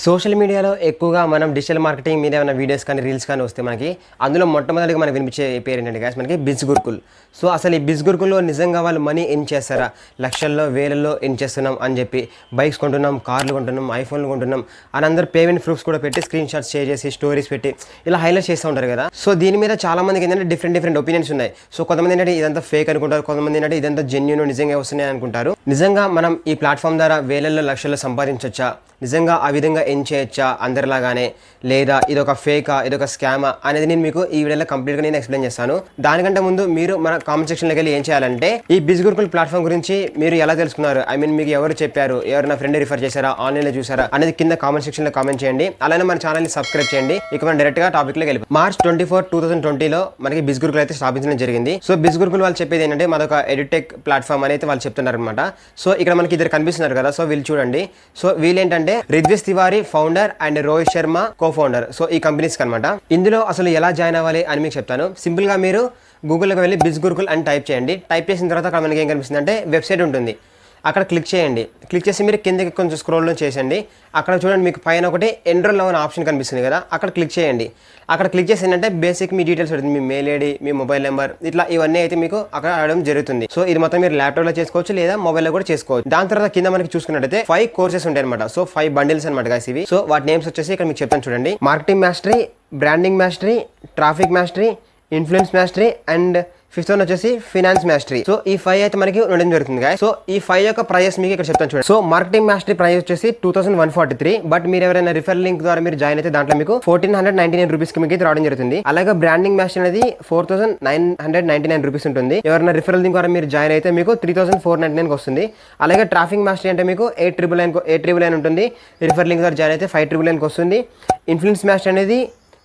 Social మీడియాలో ఎక్కువగా మనం డిజిటల్ మార్కెటింగ్ మీద ఏమైనా వీడియోస్ కానీ రీల్స్ కానీ వస్తే మనకి అందులో మొట్టమొదటిగా మనకు వినిపించే పేరు ఏంటంటే గాయస్ మనకి బిజ్ గురుకుల్. సో అసలు ఈ బిజ్ గురుకుల్లో నిజంగా వాళ్ళు మనీ ఎర్న్ చేస్తారా, లక్షల్లో వేలల్లో ఎర్న్ చేస్తున్నాం అని చెప్పి బైక్స్ కొంటున్నాం, కార్లు కొంటున్నాం, ఐఫోన్లు కొంటున్నాం అని అందరూ పేమెంట్ ప్రూఫ్స్ కూడా పెట్టి స్క్రీన్ షాట్స్ షేర్ చేసి స్టోరీస్ పెట్టి ఇలా హైలైట్ చేస్తూ ఉంటారు కదా. సో దీని మీద చాలా మందికి ఏంటంటే డిఫరెంట్ ఒపీనియన్స్ ఉన్నాయి. సో కొంతమంది ఏంటంటే ఇదంతా ఫేక్ అనుకుంటారు, కొంతమంది ఏంటంటే ఇదంతా జెన్యూన్ నిజంగా వస్తున్నాయి అనుకుంటారు. నిజంగా మనం ఈ ప్లాట్ఫామ్ ద్వారా వేలల్లో లక్షల్లో సంపాదించవచ్చా, నిజంగా ఆ విధంగా ఎన్ చేయొచ్చా అందరిలాగానే, లేదా ఇదొక ఫేకా ఇదొక స్కామా అనేది నేను మీకు ఈ వీడియోలో కంప్లీట్గా నేను ఎక్స్ప్లెయిన్ చేస్తాను. దానికంటే ముందు మీరు మన కామెంట్ సెక్షన్లోకి వెళ్ళి ఏం చేయాలంటే ఈ బిజ్ గురుకుల్ ప్లాట్ఫామ్ గురించి మీరు ఎలా తెలుసుకున్నారు, మీకు ఎవరు చెప్పారు, ఎవరైనా ఫ్రెండ్ రిఫర్ చేశారా, ఆన్లైన్లో చూసారా అనేది కింద కామెంట్ సెక్షన్లో కామెంట్ చేయండి. అలానే మన ఛానల్ని సబ్స్క్రైబ్ చేయండి. ఇక మనం డైరెక్ట్గా టాపిక్లోకి వెళ్ళి March 24, 2020లో మనకి బిజ్ గురుకుల్ అయితే స్థాపించడం జరిగింది. సో బిజ్ గురుకుల్ వాళ్ళు చెప్పేది ఏంటంటే మాదొక ఎడ్యుటెక్ ప్లాట్ఫామ్ అనేది వాళ్ళు చెప్తున్నారు అనమాట. సో ఇక్కడ మనకి ఇద్దరు కనిపిస్తున్నారు కదా, సో వీళ్ళు చూడండి. సో వీళ్ళేంటంటే Ridvish Tiwari founder and Rohit Sharma co founder. So ఈ కంపెనీస్ అనమాట. ఇందులో అసలు ఎలా జాయిన్ అవ్వాలి అని మీకు చెప్తాను. సింపుల్ గా మీరు గూగుల్కి వెళ్ళి బిజ్ గురుకుల్ అని టైప్ చేయండి. టైప్ చేసిన తర్వాత అక్కడ మనకి ఏం కనిపిస్తుంది అంటే వెబ్సైట్ ఉంటుంది, అక్కడ క్లిక్ చేయండి. క్లిక్ చేసి మీరు కిందకి కొంచెం స్క్రోల్ చేయండి. అక్కడ చూడండి మీకు పైన ఒకటి ఎన్రోల్ అనే ఆప్షన్ కనిపిస్తుంది కదా, అక్కడ క్లిక్ చేయండి. అక్కడ క్లిక్ చేసి ఏంటంటే బేసిక్ మీ డీటెయిల్స్ ఉంటుంది, మీ మెయిల్ ఐడి, మీ మొబైల్ నెంబర్, ఇట్లా ఇవన్నీ అయితే మీకు అక్కడ అడగడం జరుగుతుంది. సో ఇది మొత్తం మీరు ల్యాప్టాప్లో చేసుకోవచ్చు లేదా మొబైల్లో కూడా చేసుకోవచ్చు. దాని తర్వాత కింద మనకి చూసుకున్నట్టయితే 5 కోర్సెస్ ఉంటాయి అనమాట. సో 5 బండిల్స్ అనమాట guys ఇవి. సో వాటి నేమ్స్ వచ్చేసి ఇక్కడ మీకు చెప్తాను చూడండి. Marketing mastery, branding mastery, traffic mastery, influence mastery and 5th one వచ్చేసి ఫినాన్స్ మాస్టరీ. సో ఈ 5 అయితే మనకి ఉండడం జరుగుతుంది గాయస్. సో ఈ 5 యొక్క ప్రైస్ మీకు ఇక్కడ చెప్తాను చూడండి. సో మార్కెటింగ్ మాస్టరీ ప్రైస్ వచ్చేసి 2143. బట్ మీరు ఎవరైనా రిఫర్ లింక్ ద్వారా మీరు జాయిన్ అయితే దాంట్లో మీకు 1499 రూపీస్ కి మీకు రావడం జరుగుతుంది. అలాగే బ్రాండింగ్ మాస్టరీ అనేది 4999 రూపీస్ ఉంటుంది. ఎవరైనా రిఫరల్ లింక్ ద్వారా మీరు జాయిన్ అయితే మీకు 3499 వస్తుంది. అలాగే ట్రాఫిక్ మాస్టరీ అంటే మీకు 899 ఉంటుంది. రిఫర్ లింక్ ద్వారా జాయిన్ అయితే 599 వస్తుంది. ఇన్ఫ్లుయెన్స్ మాస్టరీ అనేది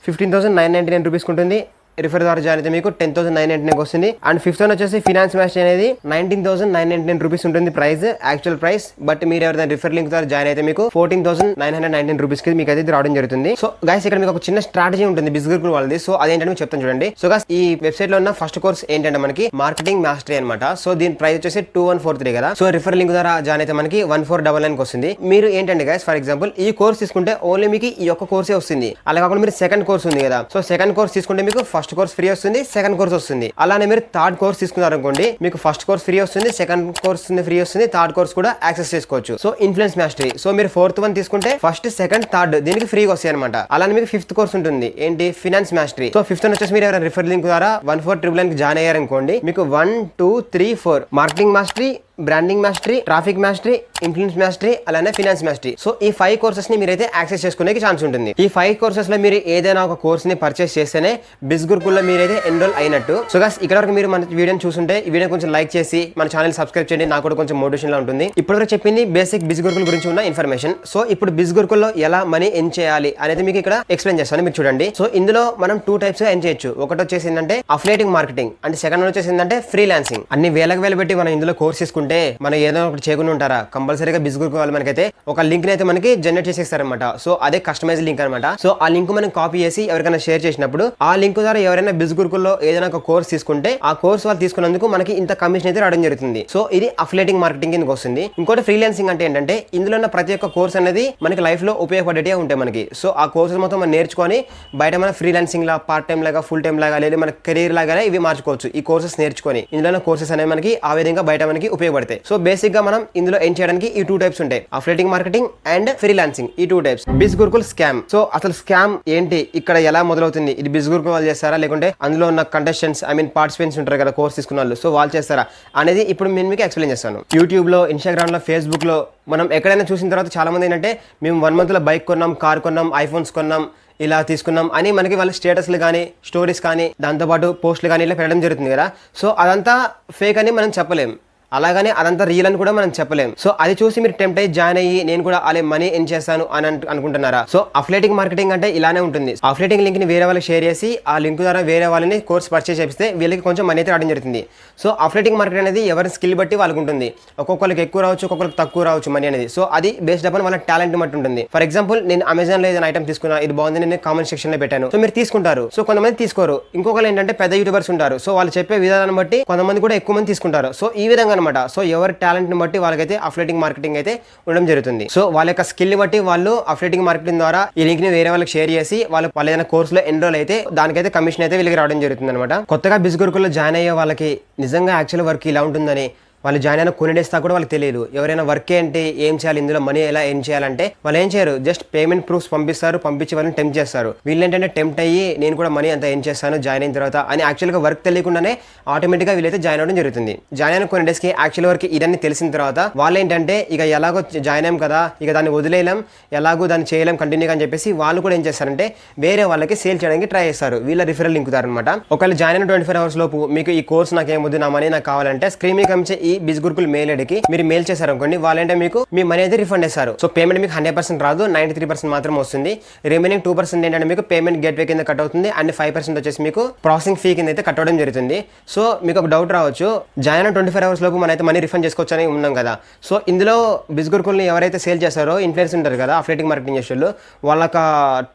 15,999 రూపీస్ ఉంటుంది. రిఫర్ ద్వారా జాయిన్ అయితే మీకు 10,999 వస్తుంది. అండ్ 5th వన్ వచ్చేసి ఫినాన్స్ మాస్టరీ అనేది 19,999 రూపీస్ ఉంటుంది ప్రైస్, యాక్చువల్ ప్రైస్. బట్ మీరు ఎవరైనా రిఫర్ లింక్ ద్వారా జాయిన్ అయితే మీకు 14,999 రూపీస్ కి మీకు అయితే రావడం జరుగుతుంది. సో గైస్ ఇక్కడ మీకు ఒక చిన్న స్ట్రాటజీ ఉంటుంది బిజ్ గురుకుల్ వాళ్ళది. సో అదేంటంటే మీకు చెప్తాను చూడండి. సో గైస్ ఈ వెబ్సైట్ లో ఉన్న ఫస్ట్ కోర్స్ ఏంటంటే మనకి మార్కెటింగ్ మాస్టరీ అనమాట. సో దీని ప్రైస్ వచ్చేసి 2143 కదా. సో రిఫర్ లింక్ ద్వారా జాయిన్ అయితే మనకి 1499 వస్తుంది. మీరు ఏంటంటే గైస్ ఫర్ ఎగ్జాంపుల్ ఈ కోర్స్ తీసుకుంటే ఓన్లీ మీకు ఈ యొక్క కోర్సే వస్తుంది. అలా కాకుండా మీరు సెకండ్ కోర్స్ ఉంది కదా, సో సెకండ్ కోర్స్ తీసుకుంటే మీకు ఫస్ట్ కోర్స్ ఫ్రీ వస్తుంది, సెకండ్ కోర్స్ వస్తుంది. అలానే మీరు థర్డ్ కోర్స్ తీసుకున్నారు అనుకోండి, మీకు ఫస్ట్ కోర్స్ ఫ్రీ వస్తుంది, సెకండ్ కోర్స్ ఫ్రీ వస్తుంది, థర్డ్ కోర్స్ కూడా యాక్సెస్ చేసుకోవచ్చు. సో ఇన్ఫ్లుయెన్స్ మాస్టరీ, సో మీరు 4th వన్ తీసుకుంటే ఫస్ట్ సెకండ్ థర్డ్ దీనికి ఫ్రీగా వస్తాయి అనమాట. అలానే మీకు 5th కోర్స్ ఉంటుంది ఏంటి finance mastery. So 5th one వచ్చేసి మీరు ఎవరైనా రిఫర్ లింక్ ద్వారా 1499 కి జాయిన్ అయ్యారనుకోండి, మీకు 1, 2, 3, 4 marketing mastery, branding mastery, traffic mastery, influence mastery, అలానే ఫినాన్స్ మాస్టరీ. సో ఈ 5 కోర్సెస్ ని మీరైతే యాక్సెస్ చేసుకునే ఛాన్స్ ఉంటుంది. ఈ 5 కోర్సెస్ లో మీరు ఏదైనా ఒక కోర్స్ ని పర్చేస్ చేస్తేనే బిజ్ గురుకుల్ లో మీరైతే ఎన్రోల్ అయినట్టు. సో గైస్ ఇక్కడ వరకు మీరు మన వీడియోని చూస్తుంటే ఈ వీడియో కొంచెం లైక్ చేసి మన ఛానల్ సబ్స్క్రైబ్ చేయండి, నాకు కూడా కొంచెం మోటివేషన్ లా ఉంటుంది. ఇప్పటివరకు చెప్పింది బేసిక్ బిజ్ గురుకుల్ గురించి ఉన్న ఇన్ఫర్మేషన్. సో ఇప్పుడు బిజ్ గురుకుల్ లో ఎలా మనీ ఎర్న్ చేయాలి అనేది మీకు ఇక్కడ ఎక్స్ప్లెయిన్ చేస్తాను, మీరు చూడండి. సో ఇందులో మనం 2 టైప్స్ గా ఎర్న్ చేయొచ్చు. ఒకటి వచ్చేసి ఏంటంటే అఫిలియేటింగ్ మార్కెటింగ్, అంటే సెకండ్ వన్ వచ్చేసి ఏంటంటే ఫ్రీలాన్సింగ్. అన్ని వేలకు వేలు పెట్టి మనం ఇందులో కోర్స్ తీసుకుంటే మనం ఏదో ఒకటి చేయకుండా ఉంటారా, కంపల్సరీగా బిజ్ గురుకుల్ వాళ్ళు మనకైతే ఒక లింక్ అయితే మనకి జనరేట్ చేసేస్తారనమాట. సో అదే కస్టమైజ్ లింక్ అనమాట. సో ఆ లింక్ మనం కాపీ చేసి ఎవరికైనా షేర్ చేసినప్పుడు ఆ లింక్ ద్వారా ఎవరైనా బిజ్ గురుకుల్లో ఏదైనా ఒక కోర్స్ తీసుకుంటే ఆ కోర్స్ వాళ్ళు తీసుకున్నందుకు మనకి ఇంత కమిషన్ అయితే రావడం జరుగుతుంది. సో ఇది అఫిలియేటింగ్ మార్కెటింగ్ కిందకి వస్తుంది. ఇంకోటి ఫ్రీలాన్సింగ్ అంటే ఏంటంటే ఇందులో ఉన్న ప్రతి ఒక్క కోర్స్ అనేది మనకి లైఫ్ లో ఉపయోగపడేటే ఉంటాయి మనకి. సో ఆ కోర్సెస్ మొత్తం మనం నేర్చుకొని బయట మన ఫ్రీలాన్సింగ్ లా, పార్ట్ టైం లాగా, ఫుల్ టైం లాగా, లేదా మన కెరీర్ లాగా ఇవి మార్చుకోవచ్చు. ఈ కోర్సెస్ నేర్చుకొని ఇందులో కోర్సెస్ అనేవి మనకి ఆ విధంగా బయట మనకి ఉపయోగపడతాయి. సో బేసిక్ గా మనం ఇందులో ఎర్న్ చేయడానికి ఈ 2 టైప్స్ ఉంటాయి, అఫిలియేటింగ్ మార్కెటింగ్ అండ్ ఫ్రీలాన్సింగ్. ఈ 2 టైప్స్. బిజ్ గురుకుల్ స్కామ్. సో అసలు స్కామ్ ఏంటి, ఇక్కడ ఎలా మొదలవుతుంది, ఇది బిజ్ గురుకుల్ వాళ్ళు చేస్తారా లేకుంటే అందులో ఉన్న కంటెస్టెంట్స్ పార్టిసిపెంట్స్ ఉంటారు కదా కోర్స్ తీసుకున్న వాళ్ళు, సో వాళ్ళు చేస్తారా అనేది ఇప్పుడు నేను మీకు ఎక్స్ప్లెయిన్ చేస్తాను. యూట్యూబ్ లో, ఇన్స్టాగ్రామ్ లో, ఫేస్బుక్ లో మనం ఎక్కడైనా చూసిన తర్వాత చాలా మంది ఏంటంటే మేము 1 month లో బైక్ కొన్నాం, కార్ కొన్నాం, ఐఫోన్స్ కొన్నాం, ఇలా తీసుకున్నాం అని మనకి వాళ్ళ స్టేటస్లు కానీ, స్టోరీస్ కానీ, దాంతోపాటు పోస్టులు కానీ ఇలా పెట్టడం జరుగుతుంది కదా. సో అదంతా ఫేక్ అని మనం చెప్పలేం, అలాగనే అదంతా రియల్ అని కూడా మనం చెప్పలేం. సో అది చూసి మీరు టెంప్ట్ అయ్యి జాయిన్ అయ్యి నేను కూడా అలా మనీ ఎర్న్ చేస్తాను అని అనుకుంటున్నారా? సో అఫిలియేటింగ్ మార్కెటింగ్ అంటే ఇలానే ఉంటుంది. అఫిలియేటింగ్ లింక్ ని వేరే వాళ్ళకి షేర్ చేసి ఆ లింక్ ద్వారా వేరే వాళ్ళని కోర్స్ పర్చేస్ చేస్తే వీళ్ళకి కొంచెం మనీ అయితే రావడం జరుగుతుంది. సో అఫిలియేటింగ్ మార్కెట్ అనేది ఎవరి స్కిల్ బట్టి వాళ్ళకు ఉంటుంది. ఒక్కొక్కరికి ఎక్కువ రావచ్చు, ఒక్కొక్కరికి తక్కువ రావచ్చు మనీ అనేది. సో అది బేస్డ్ అపాన్ వాళ్ళ టాలెంట్ బట్టి ఉంటుంది. ఫర్ ఎగ్జాంపుల్ నేను అమెజాన్ లో ఏదైనా ఐటమ్ తీసుకున్నా, ఇది బాగుంది, నేను కామెంట్ సెక్షన్ లో పెట్టాను, సో మీరు తీసుకుంటారు. సో కొంతమంది తీసుకోరు. ఇంకొకరు ఏంటంటే పెద్ద యూట్యూబర్స్ ఉంటారు, సో వాళ్ళు చెప్పే విధానం బట్టి కొంతమంది కూడా ఎక్కువ మంది తీసుకుంటారు. సో ఈ విధంగా అనమాట. సో ఎవరి టాలెంట్ని బట్టి వాళ్ళకైతే అఫిలియేటింగ్ మార్కెటింగ్ అయితే ఉండడం జరుగుతుంది. సో వాళ్ళ యొక్క స్కిల్ బట్టి వాళ్ళు అఫిలియేటింగ్ మార్కెటింగ్ ద్వారా ఈ లింక్ ని వేరే వాళ్ళకి షేర్ చేసి వాళ్ళు ఏదైనా కోర్సులో ఎన్రోల్ అయితే దానికైతే కమిషన్ అయితే వీళ్ళకి రావడం జరుగుతుంది అనమాట. కొత్తగా బిజ్ గురుకుల్లో జాయిన్ అయ్యే వాళ్ళకి నిజంగా యాక్చువల్ వర్క్ ఇలా ఉంటుందని వాళ్ళు జాయిన్ అయిన కొన్ని డేస్ దాకా కూడా వాళ్ళకి తెలియదు. ఎవరైనా వర్క్ ఏంటి, ఏం చేయాలి, ఇందులో మనీ ఎలా ఎర్న్ చేయాలంటే వాళ్ళు ఏం చేయరు, జస్ట్ పేమెంట్ ప్రూఫ్స్ పంపిస్తారు, పంపించి వాళ్ళని టెంప్ట్ చేస్తారు. వీళ్ళు ఏంటంటే టెంప్ట్ అయ్యి నేను కూడా మనీ అంతా ఎర్న్ చేస్తాను జాయిన్ అయిన తర్వాత అని యాక్చువల్గా వర్క్ తెలియకుండానే ఆటోమేటిక్గా వీళ్ళైతే జాయిన్ అవ్వడం జరుగుతుంది. జాయిన్ అయిన కొన్ని డేస్కి యాక్చువల్ వర్క్ ఇదన్నీ తెలిసిన తర్వాత వాళ్ళు ఏంటంటే ఇక ఎలాగో జాయిన్ అయ్యాం కదా, ఇక దాన్ని వదిలేయలేం, ఎలాగో దాన్ని చేయలేం కంటిన్యూగా అని చెప్పేసి వాళ్ళు కూడా ఏం చేస్తారంటే వేరే వాళ్ళకి సేల్ చేయడానికి ట్రై చేస్తారు. వీళ్ళ రిఫరల్ లింకుతారనమాట. ఒకవేళ జాయిన్ అయిన 24 hours లోపు మీకు ఈ కోర్స్ నాకు ఏమొద్దు, నా మనీ నాకు కావాలంటే స్క్రీన్ మీద కనిపించే ఈ బిజ్ గురుకుల్ మెయిల్ ఐడికి మీరు మెయిల్ చేశారు అనుకోండి, వాళ్ళంటే మీకు మీ మనీ అయితే రిఫండ్ చేస్తారు. సో పేమెంట్ మీకు 100% రాదు, 93% మాత్రం వస్తుంది. రిమైనింగ్ 2% ఏంటంటే మీకు పేమెంట్ గేట్వే కింద కట్ అవుతుంది అండ్ 5% వచ్చేసి మీకు ప్రాసెసింగ్ ఫీ కింద అయితే కట్ అవడం జరుగుతుంది. సో మీకు ఒక డౌట్ రావచ్చు, జాయిన్ 24 hours లోపు మనైతే మనీ రిఫండ్ చేసుకోవచ్చు అని ఉన్నాం కదా. సో ఇందులో బిజ్ గురుకుల్ని ఎవరైతే సేల్ చేస్తారో ఇన్ఫ్లుయెన్స్ ఉంటారు కదా, అఫిలియేటింగ్ మార్కెటింగ్ చేసే వాళ్ళు, వాళ్ళకి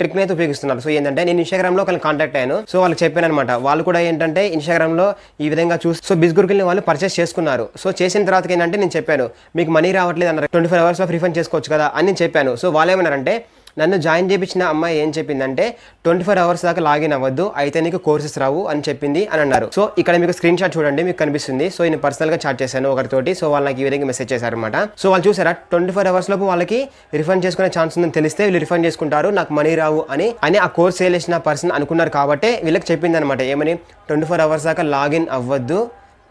ట్రిక్ అయితే ఉపయోగిస్తున్నారు. సో ఏంటంటే నేను ఇన్స్టాగ్రామ్ లో ఒకరిని కాంటాక్ట్ అయ్యాను. సో వాళ్ళకి చెప్పాను అనమాట, వాళ్ళు కూడా ఏంటంటే ఇన్స్టాగ్రామ్ లో ఈ విధంగా చూసి సో బిజ్ గురుకుల్ని వాళ్ళు పర్చేస్ చేసుకున్నారు. సో చేసిన తర్వాత ఏంటంటే నేను చెప్పాను మీకు మనీ రావట్లేదు అన్నారు, 24 hours రిఫండ్ చేసుకోవచ్చు కదా అని చెప్పాను. సో వాళ్ళు ఏమన్నారంటే నన్ను జాయిన్ చేయించిన అమ్మాయి ఏం చెప్పిందంటే 24 hours దాకా లాగిన్ అవ్వద్దు, అయితే నీకు కోర్సెస్ రావు అని చెప్పింది అని అన్నారు. సో ఇక్కడ మీకు స్క్రీన్ షాట్ చూడండి, మీకు కనిపిస్తుంది. సో నేను పర్సనల్గా చాట్ చేశాను ఒకరితోటి. సో వాళ్ళు నాకు ఈ విధంగా మెసేజ్ చేశారనమాట. సో వాళ్ళు చూసారా 24 hours లోపు వాళ్ళకి రిఫండ్ చేసుకునే ఛాన్స్ ఉందని తెలిస్తే వీళ్ళు రిఫండ్ చేసుకుంటారు, నాకు మనీ రావు అని ఆ కోర్స్ సేల్ చేసిన పర్సన్ అనుకున్నారు కాబట్టి వీళ్ళకి చెప్పింది అనమాట. ఏమని 24 hours దాకా లాగిన్ అవ్వద్దు,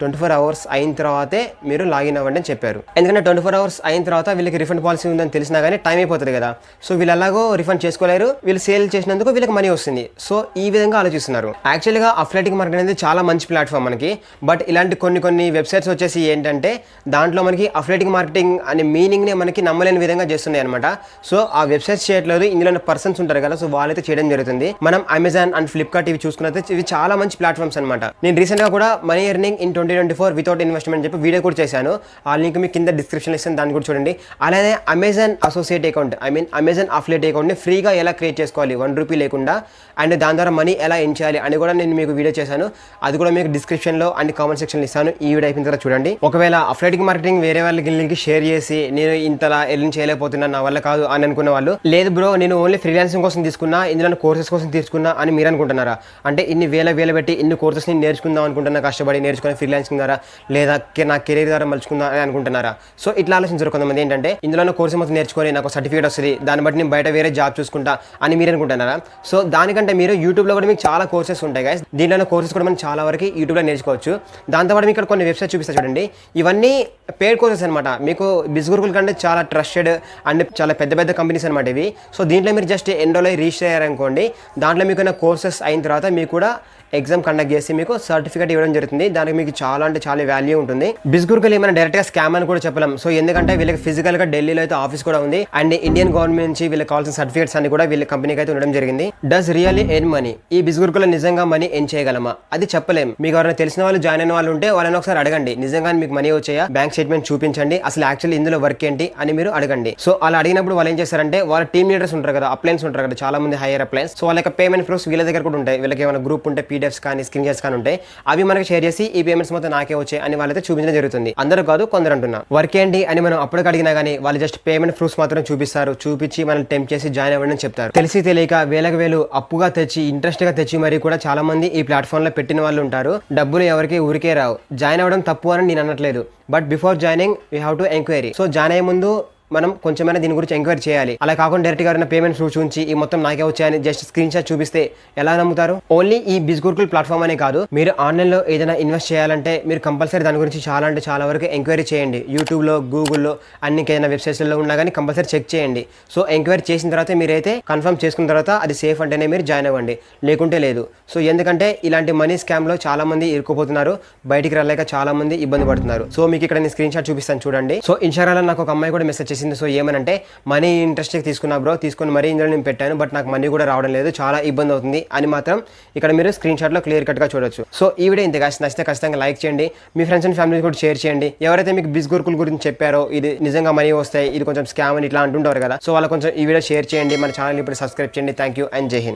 24 hours అయిన తర్వాతే మీరు లాగిన్ అవ్వండి అని చెప్పారు. ఎందుకంటే 24 hours అయిన తర్వాత వీళ్ళకి రిఫండ్ పాలసీ ఉందని తెలిసినా కానీ టైం అయిపోతుంది కదా. సో వీళ్ళు ఎలాగో రిఫండ్ చేసుకోలేరు, వీళ్ళు సేల్ చేసినందుకు వీళ్ళకి మనీ వస్తుంది. సో ఈ విధంగా ఆలోచిస్తున్నారు. యాక్చువల్గా అఫిలియేటింగ్ మార్కెట్ అనేది చాలా మంచి ప్లాట్ఫామ్ మనకి. బట్ ఇలాంటి కొన్ని వెబ్సైట్స్ వచ్చేసి ఏంటంటే దాంట్లో మనకి అఫిలియేటింగ్ మార్కెటింగ్ అనే మీనింగ్ని మనకి నమ్మలేని విధంగా చేస్తున్నాయి అనమాట. సో ఆ వెబ్సైట్స్ చేయట్లేదు, ఇందులో పర్సన్స్ ఉంటారు కదా, సో వాళ్ళైతే చేయడం జరుగుతుంది. మనం అమెజాన్ అండ్ ఫ్లిప్కార్ట్ ఇవి చూసుకున్నైతే ఇవి చాలా మంచి ప్లాట్ఫామ్స్ అనమాట. నేను రీసెంట్గా కూడా money earning in 2024 without investment చెప్పి వీడియో కూడా చేశాను. ఆ లింక్ మీకు కింద డిస్క్రిప్షన్ ఇస్తాను, దాన్ని కూడా చూడండి. అలానే Amazon associate account Amazon affiliate అకౌంట్ని ఫ్రీగా ఎలా క్రియేట్ చేసుకోవాలి 1 రూపీ లేకుండా, అండ్ దాని ద్వారా మనీ ఎలా ఎర్న్ చేయాలి అని కూడా నేను మీకు వీడియో చేశాను. అది కూడా మీకు డిస్క్రిప్షన్లో అండ్ కామెంట్ సెక్షన్లో ఇస్తాను. ఈ వీడియో అయిపోయిన తర్వాత చూడండి. ఒకవేళ అఫిలియేటింగ్ మార్కెటింగ్ వేరే వాళ్ళకి లింక్ షేర్ చేసి నేను ఇంతలా ఎర్న్ చేయలేకపోతున్నాను, నా వల్ల కాదు అని అనుకున్న వాళ్ళు, లేదు బ్రో నేను ఓన్లీ ఫ్రీలాన్సింగ్ కోసం తీసుకున్నా, ఇందులో కోర్సెస్ కోసం తీసుకున్నా అని మీరు అనుకుంటున్నారా? అంటే ఇన్ని వేల పెట్టి ఇన్ని కోర్సెస్ని నేర్చుకుందాం అనుకుంటున్నా, కష్టపడి నేర్చుకుని ఫ్రీలాన్సింగ్ ద్వారా, లేదా నా కెరీర్ ద్వారా మలుచుకుందాం అని అనుకుంటున్నారా? సో ఇట్లా ఆలోచించారు కొంతమంది. ఏంటంటే ఇందులో కోర్సు మొత్తం నేర్చుకొని నాకు సర్టిఫికేట్ వస్తుంది, దాన్ని బట్టి నేను బయట వేరే జాబ్ చూసుకుంటా అని మీరు అనుకుంటున్నారా? సో దానికంటే మీరు యూట్యూబ్లో కూడా మీకు చాలా కోర్సెస్ ఉంటాయి గైస్. దీంట్లో కోర్సెస్ కూడా మనం చాలా వరకు యూట్యూబ్లో నేర్చుకోవచ్చు. దాంతోపాటు మీకు ఇక్కడ కొన్ని వెబ్సైట్ చూపిస్తా చూడండి. ఇవన్నీ పెయిడ్ కోర్సెస్ అనమాట. మీకు బిజ్ గురుకుల్ కంటే చాలా ట్రస్టెడ్ అండ్ చాలా పెద్ద కంపెనీస్ అనమాట ఇవి. సో దీంట్లో మీరు జస్ట్ ఎన్రోల్ అయ్యి రిజిస్టర్ అయ్యారనుకోండి, దాంట్లో మీకు కోర్సెస్ అయిన తర్వాత మీకు కూడా ఎగ్జామ్ కండక్ట్ చేసి మీకు సర్టిఫికేట్ ఇవ్వడం జరుగుతుంది. దానికి మీకు చాలా అంటే చాలా వాల్యూ ఉంటుంది. బిజ్ గురుకుల్ ఏమైనా డైరెక్ట్గా స్కామ్ అని కూడా చెప్పలేం. సో ఎందుకంటే వీళ్ళకి ఫిజికల్గా ఢిల్లీలో అయితే ఆఫీస్ కూడా ఉంది, అండ్ ఇండియన్ గవర్నమెంట్ నుంచి వీళ్ళకి కావాల్సిన సర్టిఫికేట్స్ అన్ని కూడా వీళ్ళ కంపెనీకి అయితే ఉండడం జరిగింది. Does really earn money? ఈ బిజ్ గురుకుల్లో నిజంగా మనీ ఎర్న్ చేయగలమా? అది చెప్పలేం. మీకు ఎవరైనా తెలిసిన వాళ్ళు జాయిన్ అయిన వాళ్ళు ఉంటే వాళ్ళని ఒకసారి అడగండి, నిజంగా మీకు మనీ వచ్చాయా, బ్యాంక్ స్టేట్మెంట్ చూపించండి, అసలు యాక్చువల్లీ ఇందులో వర్క్ ఏంటి అని మీరు అడగండి. సో అలా అడిగినప్పుడు వాళ్ళు ఏం చేస్తారంటే వాళ్ళ టీమ్ లీడర్స్ ఉంటారు కదా, అప్లైన్స్ ఉంటారు కదా, చాలా మంది హైయర్ అప్లైన్స్. సో వాళ్ళ పేమెంట్ ప్రూఫ్స్ వీళ్ళ దగ్గర కూడా ఉంటాయి. వీళ్ళకి ఏమైనా గ్రూప్ ఉంటే పీడిఎఫ్స్ కానీ స్క్రీన్ షాట్స్ కానీ ఉంటాయి, అవి మనకి షేర్ చేసి ఈ పేమెంట్స్ మొత్తం నాకే వచ్చాయి అని వాళ్ళైతే చూపించడం జరుగుతుంది. అందరూ కాదు, కొందరు అంటున్నా. వర్క్ ఏంటి అని మనం అప్పటికి అడిగినా కానీ వాళ్ళు జస్ట్ పేమెంట్ ప్రూఫ్స్ మాత్రం చూపిస్తారు, చూపించి మనం టెంప్ట్ చేసి జాయిన్ అవ్వడం చెప్తారు. తెలిసి తెలియక వేలు అప్పుగా తెచ్చి ఇంట్రెస్ట్ గా తెచ్చి మరి కూడా చాలా మంది ఈ ప్లాట్ఫామ్ లో పెట్టిన వాళ్ళు ఉంటారు. డబ్బులు ఎవరికి ఊరికే రావు. జాయిన్ అవ్వడం తప్పు అని నేను అనట్లేదు, but before joining we have to enquiry. So join అయ్యే ముందు మనం కొంచెమైనా దీని గురించి ఎంక్వైరీ చేయాలి. అలా కాకుండా డైరెక్ట్గా ఎవరైనా పేమెంట్ ప్రూఫ్ చూపించి ఈ మొత్తం నాకే వచ్చాయని జస్ట్ స్క్రీన్ షాట్ చూపిస్తే ఎలా నమ్ముతారు? ఓన్లీ ఈ బిజ్ గురుకుల్ ప్లాట్ఫామ్ అనే కాదు, మీరు ఆన్లైన్లో ఏదైనా ఇన్వెస్ట్ చేయాలంటే మీరు కంపల్సరీ దాని గురించి చాలా అంటే చాలా వరకు ఎంక్వైరీ చేయండి. యూట్యూబ్లో, గూగుల్లో, అన్ని ఏదైనా వెబ్సైట్స్లో ఉన్నా కానీ కంపల్సరీ చెక్ చేయండి. సో ఎంక్వైరీ చేసిన తర్వాత మీరైతే కన్ఫర్మ్ చేసుకున్న తర్వాత అది సేఫ్ అంటేనే మీరు జాయిన్ అవ్వండి, లేకుంటే లేదు. సో ఎందుకంటే ఇలాంటి మనీ స్కామ్లో చాలా మంది ఇరుక్కుపోతున్నారు, బయటికి రాలేక చాలా మంది ఇబ్బంది పడుతున్నారు. సో మీకు ఇక్కడ నేను స్క్రీన్ షాట్ చూపిస్తాను చూడండి. సో ఇన్స్టాగ్రామ్లో నాకు ఒక అమ్మాయి కూడా మెసేజ్ చేసింది. సో ఏమనంటే మనీ ఇంట్రెస్ట్ తీసుకున్నా బ్రో, తీసుకుని మరీ ఇందులో నేను పెట్టాను, బట్ నాకు మనీ కూడా రావడం లేదు, చాలా ఇబ్బంది అవుతుంది అని మాత్రం ఇక్కడ మీరు స్క్రీన్ షాట్లో క్లియర్ కట్గా చూడొచ్చు. సో ఈ వీడియో ఇంత నచ్చితే ఖచ్చితంగా లైక్ చేయండి, మీ ఫ్రెండ్స్ అండ్ ఫ్యామిలీ కూడా షేర్ చేయండి. ఎవరైతే మీకు బిజ్ గురుకుల్ గురించి చెప్పారో ఇది నిజంగా మనీ వస్తాయి, ఇది కొంచెం స్కామ్ అని ఇట్లా అంటుంటారు కదా, సో వాళ్ళ కొంచెం ఈ వీడియో షేర్ చేయండి. మన ఛానల్ ఇప్పుడు సబ్స్క్రైబ్ చేయండి. థ్యాంక్ యూ అండ్ జై హింద్.